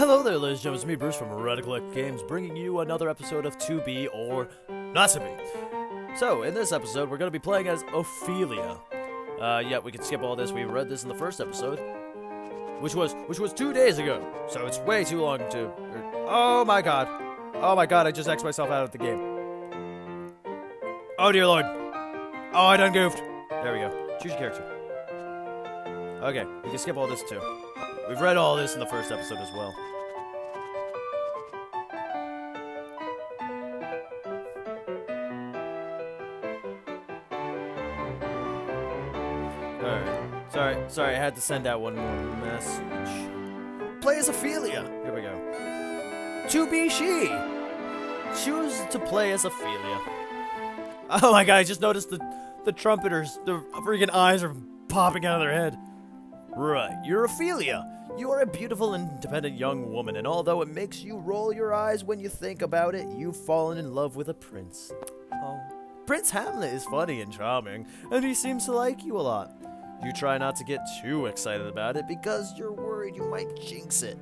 Hello there, ladies and gentlemen. It's me, Bruce, from Radical Games, bringing you another episode of To Be or Not To Be. So, in this episode, we're going to be playing as Ophelia. Yeah, we can skip all this. We read this in the first episode, which was 2 days ago. So it's way too long to... Oh my god, I just X'd myself out of the game. Oh dear lord. Oh, I done goofed. There we go. Choose your character. Okay, we can skip all this too. We've read all this in the first episode as well. Alright. Sorry, I had to send out one more message. Play as Ophelia! Here we go. To be she! Choose to play as Ophelia. Oh my god, I just noticed the trumpeters, the freaking eyes are popping out of their head. Right, you're Ophelia. You are a beautiful, independent young woman, and although it makes you roll your eyes when you think about it, you've fallen in love with a prince. Oh. Prince Hamlet is funny and charming, and he seems to like you a lot. You try not to get too excited about it because you're worried you might jinx it.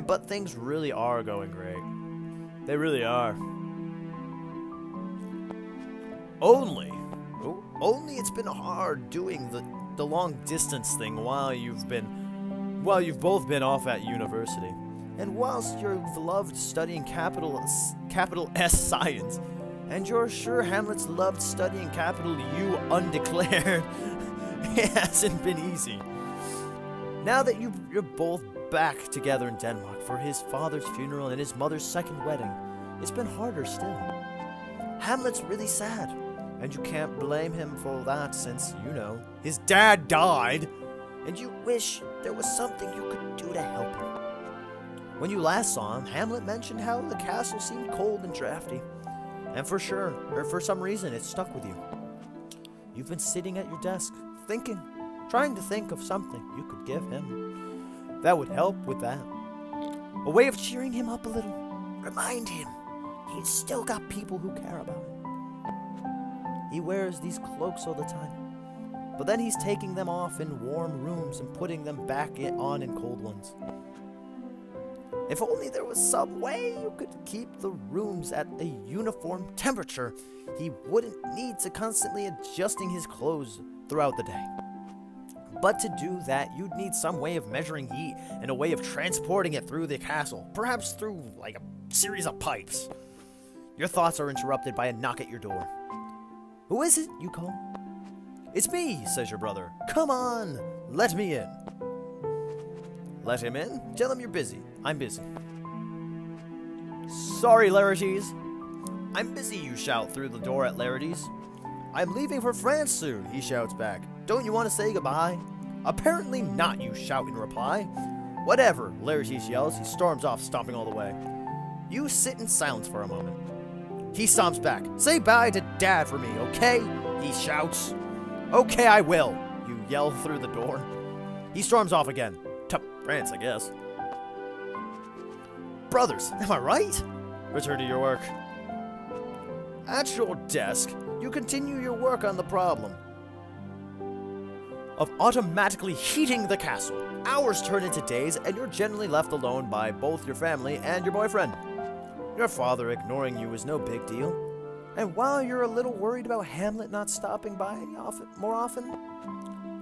But things really are going great. They really are. Only it's been hard doing the long distance thing while you've both been off at university. And whilst you've loved studying capital S science, and you're sure Hamlet's loved studying capital U undeclared, it hasn't been easy. Now that you're both back together in Denmark for his father's funeral and his mother's second wedding, it's been harder still. Hamlet's really sad, and you can't blame him for that since, his dad died, and you wish there was something you could do to help him. When you last saw him, Hamlet mentioned how the castle seemed cold and drafty, and for some reason it stuck with you. You've been sitting at your desk, trying to think of something you could give him that would help with that. A way of cheering him up a little. Remind him he's still got people who care about him. He wears these cloaks all the time, but then he's taking them off in warm rooms and putting them back on in cold ones. If only there was some way you could keep the rooms at a uniform temperature, he wouldn't need to constantly adjusting his clothes throughout the day. But to do that, you'd need some way of measuring heat and a way of transporting it through the castle, perhaps through like a series of pipes. Your thoughts are interrupted by a knock at your door. Who is it, you call? It's me, says your brother. Come on, let me in. Let him in? Tell him you're busy. I'm busy. Sorry, Laertes. I'm busy, you shout through the door at Laertes. I'm leaving for France soon, he shouts back. Don't you want to say goodbye? Apparently not, you shout in reply. Whatever, Laertes yells. He storms off, stomping all the way. You sit in silence for a moment. He stomps back. Say bye to Dad for me, okay? He shouts. Okay, I will, you yell through the door. He storms off again. To France, I guess. Brothers, am I right? Return to your work. At your desk, you continue your work on the problem of automatically heating the castle. Hours turn into days, and you're generally left alone by both your family and your boyfriend. Your father ignoring you is no big deal. And while you're a little worried about Hamlet not stopping by more often,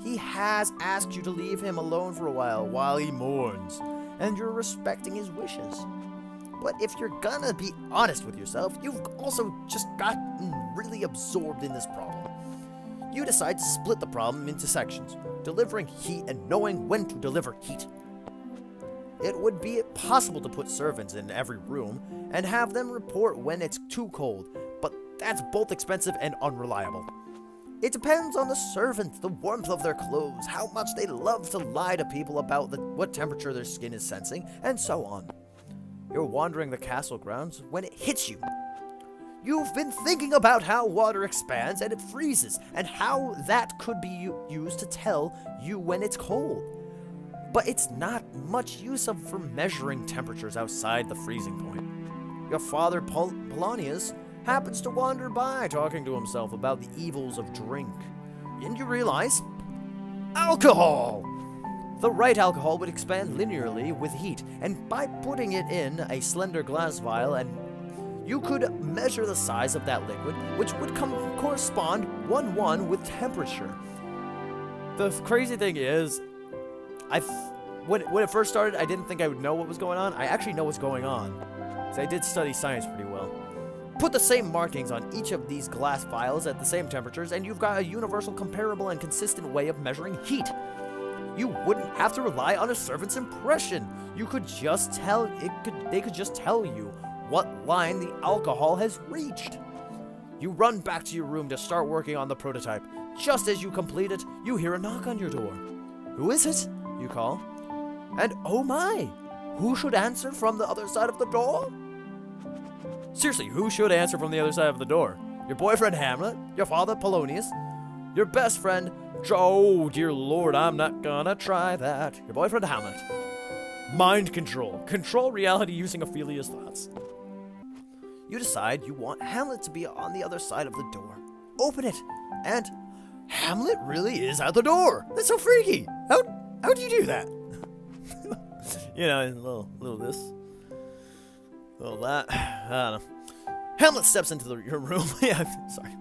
he has asked you to leave him alone for a while he mourns, and you're respecting his wishes. But if you're gonna be honest with yourself, you've also just gotten really absorbed in this problem. You decide to split the problem into sections, delivering heat and knowing when to deliver heat. It would be possible to put servants in every room and have them report when it's too cold, but that's both expensive and unreliable. It depends on the servants, the warmth of their clothes, how much they love to lie to people about what temperature their skin is sensing, and so on. You're wandering the castle grounds when it hits you. You've been thinking about how water expands and it freezes, and how that could be used to tell you when it's cold. But it's not much use for measuring temperatures outside the freezing point. Your father, Polonius, happens to wander by talking to himself about the evils of drink. And you realize, alcohol! The right alcohol would expand linearly with heat, and by putting it in a slender glass vial, and you could measure the size of that liquid, which would correspond 1-1 with temperature. The crazy thing is, when it first started, I didn't think I would know what was going on. I actually know what's going on, so I did study science pretty well. Put the same markings on each of these glass vials at the same temperatures, and you've got a universal, comparable, and consistent way of measuring heat. You wouldn't have to rely on a servant's impression. You could just tell they could just tell you what line the alcohol has reached. You run back to your room to start working on the prototype. Just as you complete it, you hear a knock on your door. Who is it? You call. And oh my, who should answer from the other side of the door? Seriously, who should answer from the other side of the door? Your boyfriend Hamlet? Your father Polonius? Your best friend Oh, dear Lord, I'm not gonna try that. Your boyfriend Hamlet. Mind control. Control reality using Ophelia's thoughts. You decide you want Hamlet to be on the other side of the door. Open it, and Hamlet really is at the door. That's so freaky. How'd you do that? You know, a little this, a little that. I don't know. Hamlet steps into your room. Yeah, sorry.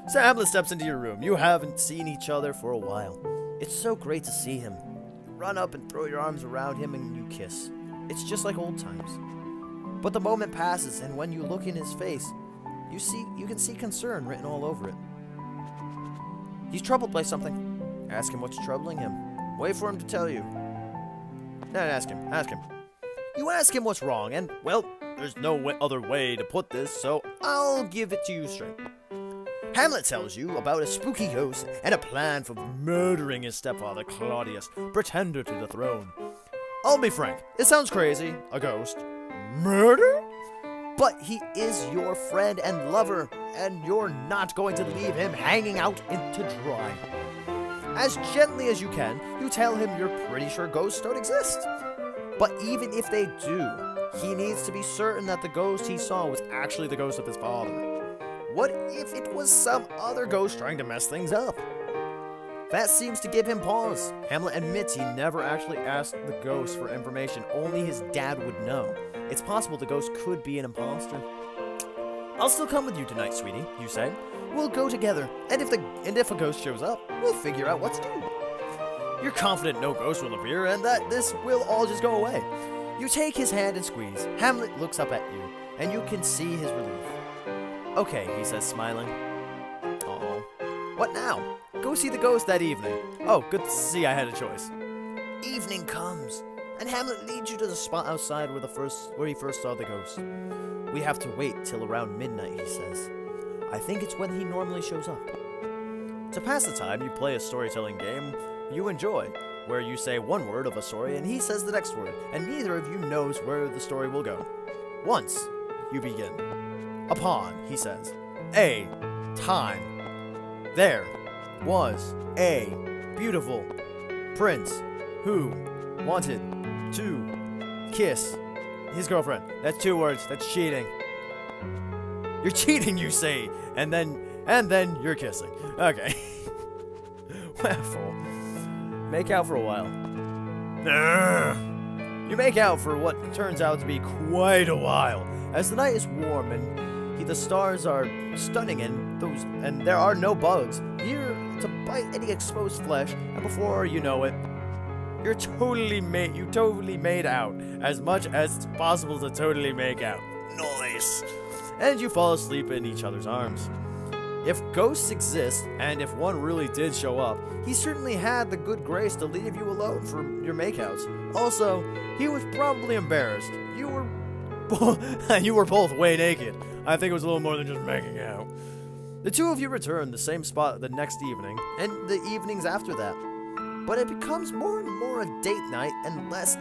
So Hamlet steps into your room. You haven't seen each other for a while. It's so great to see him. You run up and throw your arms around him and you kiss. It's just like old times. But the moment passes, and when you look in his face, you can see concern written all over it. He's troubled by something. Ask him what's troubling him. Wait for him to tell you. No, ask him. You ask him what's wrong, and, well, there's no other way to put this, so I'll give it to you straight. Hamlet tells you about a spooky ghost and a plan for murdering his stepfather, Claudius, pretender to the throne. I'll be frank, it sounds crazy, a ghost. Murder? But he is your friend and lover, and you're not going to leave him hanging out to dry. As gently as you can, you tell him you're pretty sure ghosts don't exist. But even if they do, he needs to be certain that the ghost he saw was actually the ghost of his father. What if it was some other ghost trying to mess things up? That seems to give him pause. Hamlet admits he never actually asked the ghost for information, only his dad would know. It's possible the ghost could be an imposter. I'll still come with you tonight, sweetie, you say. We'll go together, and if a ghost shows up, we'll figure out what to do. You're confident no ghost will appear, and that this will all just go away. You take his hand and squeeze. Hamlet looks up at you, and you can see his relief. Okay, he says, smiling. Oh, what now? Go see the ghost that evening. Oh, good to see I had a choice. Evening comes, and Hamlet leads you to the spot outside where he first saw the ghost. We have to wait till around midnight, he says. I think it's when he normally shows up. To pass the time, you play a storytelling game you enjoy, where you say one word of a story and he says the next word, and neither of you knows where the story will go. Once, you begin. Upon, he says, a time. There was a beautiful prince who wanted to kiss his girlfriend. That's 2 words. That's cheating. You're cheating, you say, and then you're kissing. Okay. Wherefore, make out for a while. You make out for what turns out to be quite a while, as the night is warm and the stars are stunning, and there are no bugs here to bite any exposed flesh. And before you know it, you totally made out, as much as it's possible to totally make out. Nice. And you fall asleep in each other's arms. If ghosts exist, and if one really did show up, he certainly had the good grace to leave you alone for your makeouts. Also, he was probably embarrassed. You were both way naked. I think it was a little more than just making out. The two of you return the same spot the next evening, and the evenings after that. But it becomes more and more a date night, and less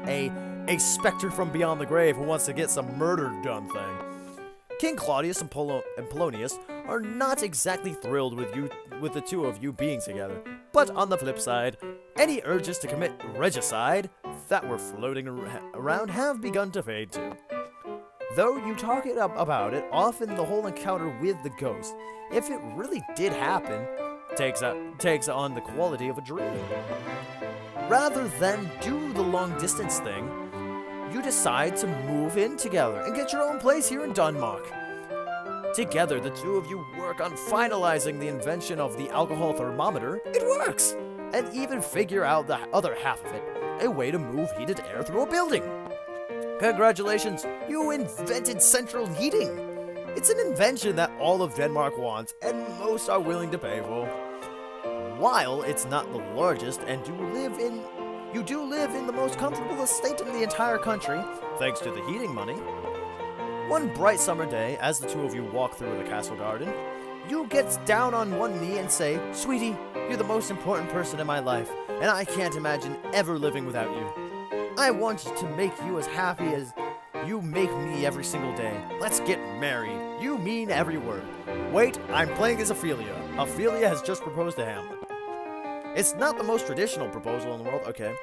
a specter from beyond the grave who wants to get some murder done thing. King Claudius and Polonius are not exactly thrilled with the two of you being together. But on the flip side, any urges to commit regicide that were floating around have begun to fade too. Though you talk about it, often the whole encounter with the ghost, if it really did happen, takes on the quality of a dream. rather than do the long distance thing, you decide to move in together and get your own place here in Denmark. Together, the two of you work on finalizing the invention of the alcohol thermometer. It works! And even figure out the other half of it, a way to move heated air through a building. Congratulations, you invented central heating. It's an invention that all of Denmark wants and most are willing to pay for. While it's not the largest and you do live in the most comfortable estate in the entire country, thanks to the heating money. One bright summer day, as the two of you walk through the castle garden, you get down on one knee and say, "Sweetie, you're the most important person in my life, and I can't imagine ever living without you. I want to make you as happy as you make me every single day. Let's get married. You mean every word." Wait, I'm playing as Ophelia. Ophelia has just proposed to Hamlet. It's not the most traditional proposal in the world, okay.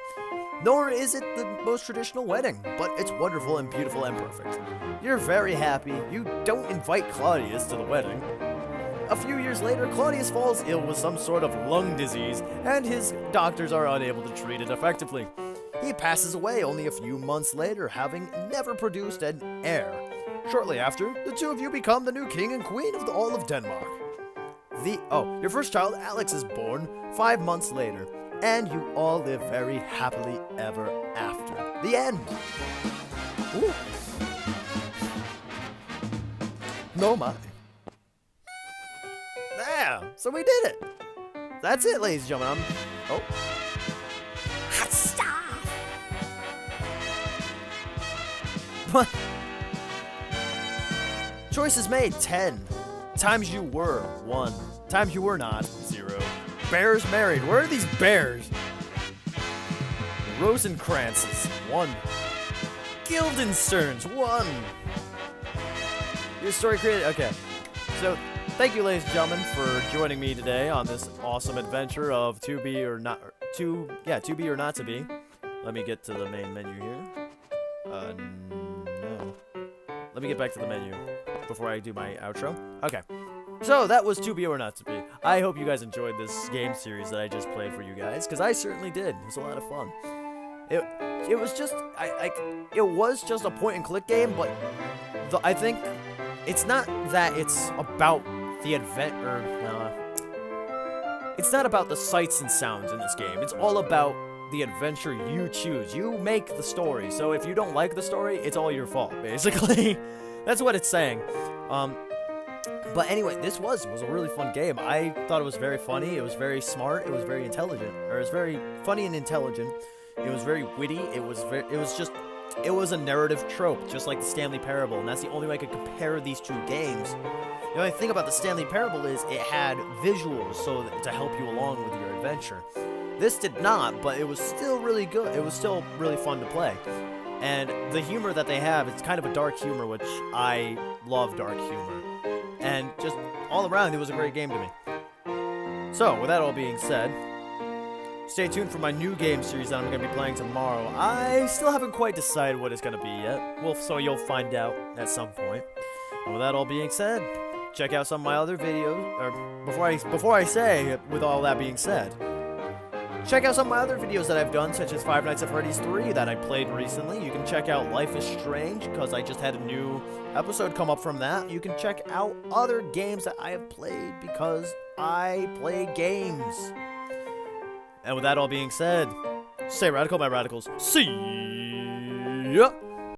Nor is it the most traditional wedding, but it's wonderful and beautiful and perfect. You're very happy. You don't invite Claudius to the wedding. A few years later, Claudius falls ill with some sort of lung disease, and his doctors are unable to treat it effectively. He passes away only a few months later, having never produced an heir. Shortly after, the two of you become the new king and queen of all of Denmark. Your first child, Alex, is born 5 months later, and you all live very happily ever after. The end. Ooh. No my. Yeah, so we did it. That's it, ladies and gentlemen. Hot stuff. What? Choices made, 10. Times you were, 1. Times you were not, 0. Bears married. Where are these bears? Rosencrantzes, 1. Guildensterns, 1. Your story created. Okay. So, thank you, ladies and gentlemen, for joining me today on this awesome adventure of To Be or Not To Be or Not to Be. Let me get to the main menu here. No. Let me get back to the menu before I do my outro. Okay. So, that was To Be or Not to Be. I hope you guys enjoyed this game series that I just played for you guys, because I certainly did. It was a lot of fun. It was just it was just a point and click game, but I think it's not that it's about the it's not about the sights and sounds in this game. It's all about the adventure you choose. You make the story. So if you don't like the story, it's all your fault, basically. That's what it's saying. But anyway, this was a really fun game. I thought it was very funny. It was very smart. It was very intelligent. Or it was very funny and intelligent. It was very witty. It was a narrative trope, just like the Stanley Parable, and that's the only way I could compare these two games. The only thing about the Stanley Parable is it had visuals to help you along with your adventure. This did not, but it was still really good. It was still really fun to play. And the humor that they have, it's kind of a dark humor, which I love dark humor. And just all around, it was a great game to me. So, with that all being said, stay tuned for my new game series that I'm going to be playing tomorrow. I still haven't quite decided what it's going to be yet. So you'll find out at some point. And with that all being said, check out some of my other videos. Or before I say, with all that being said, check out some of my other videos that I've done, such as Five Nights at Freddy's 3 that I played recently. You can check out Life is Strange, because I just had a new episode come up from that. You can check out other games that I have played, because I play games. And with that all being said, stay radical, my radicals. See ya!